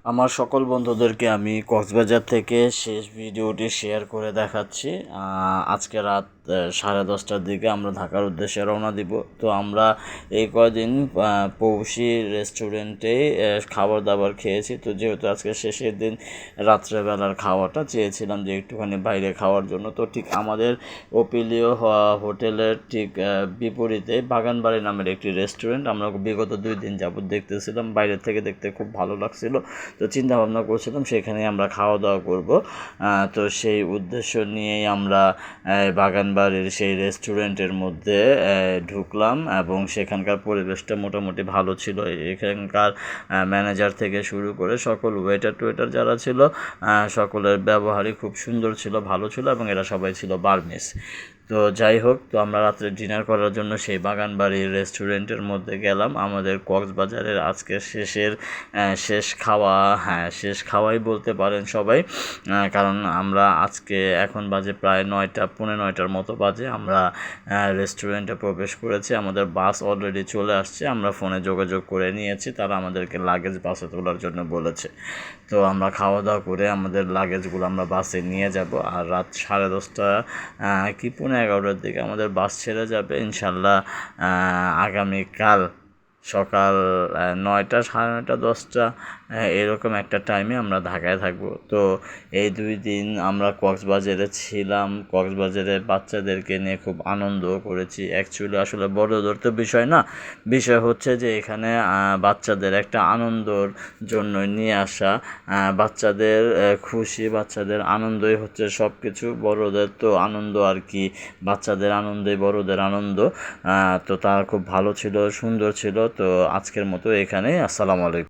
আমার সকল বন্ধুদেরকে আমি কক্সবাজার থেকে শেষ ভিডিওটি শেয়ার করে দেখাচ্ছি। আজকে রাত 10:30টার দিকে আমরা ঢাকার উদ্দেশ্যে রওনা দিব। তো আমরা এই কয়দিন পৌষি রেস্টুরেন্টে খাবার দাবার খেয়েছি। তো যেহেতু আজকে শেষের দিন, রাত্রেবেলার খাওয়াটা চেয়েছিলাম যে একটুখানি বাইরে খাওয়ার জন্য। তো ঠিক আমাদের ওপিলিও হোটেলের ঠিক বিপরীতে বাগানবাড়ি নামের একটি রেস্টুরেন্ট আমরা বিগত 2 দিন যাবত দেখতেছিলাম। বাইরে থেকে দেখতে খুব ভালো লাগছিল। তো চিন্তা ভাবনা করছিলাম সেখানে আমরা খাওয়া দাওয়া করব। তো সেই উদ্দেশ্য নিয়েই আমরা বাগানবাড়ির সেই রেস্টুরেন্টের মধ্যে ঢুকলাম এবং সেখানকার পরিবেশটা মোটামুটি ভালো ছিল। এখানকার ম্যানেজার থেকে শুরু করে সকল ওয়েটার টুয়েটার যারা ছিল, সকলের ব্যবহারই খুব সুন্দর ছিল, ভালো ছিল এবং এরা সবাই ছিল বার্মিজ। তো যাই হোক, তো আমরা রাত্রে ডিনার করার জন্য সেই বাগানবাড়ির রেস্টুরেন্টের মধ্যে গেলাম। আমাদের কক্সবাজারের আজকে শেষ খাওয়া, শেষ খাওয়াই বলতে পারেন সবাই। কারণ আমরা আজকে এখন বাজে প্রায় 9টা, পৌনে 9টার মতো বাজে। আমরা রেস্টুরেন্টে প্রবেশ করেছি। আমাদের বাস অলরেডি চলে আসছে। আমরা ফোনে যোগাযোগ করে নিয়েছি, তারা আমাদেরকে লাগেজ বাসে তোলার জন্য বলেছে। তো আমরা খাওয়া দাওয়া করে আমাদের লাগেজগুলো আমরা বাসে নিয়ে যাব। আর রাত 10:30 কি পৌনে 11টার দিকে আমাদের বাস ছেড়ে যাবে ইনশাল্লাহ। আগামীকাল সকাল 9টা, 9:30, 10টা এরকম একটা টাইমে আমরা ঢাকায় থাকব। তো এই 2 দিন আমরা কক্সবাজারে ছিলাম। কক্সবাজারে বাচ্চাদেরকে নিয়ে খুব আনন্দ করেছি। অ্যাকচুয়ালি আসলে বড়দের তো বিষয় না, বিষয় হচ্ছে যে এখানে বাচ্চাদের একটা আনন্দর জন্য নিয়ে আসা। বাচ্চাদের খুশি, বাচ্চাদের আনন্দই হচ্ছে সব কিছু। বড়দের তো আনন্দ আর কি, বাচ্চাদের আনন্দই বড়দের আনন্দ। তো তারা খুব ভালো ছিল, সুন্দর ছিল। তো আজকের মতো এখানেই। আসসালামু আলাইকুম।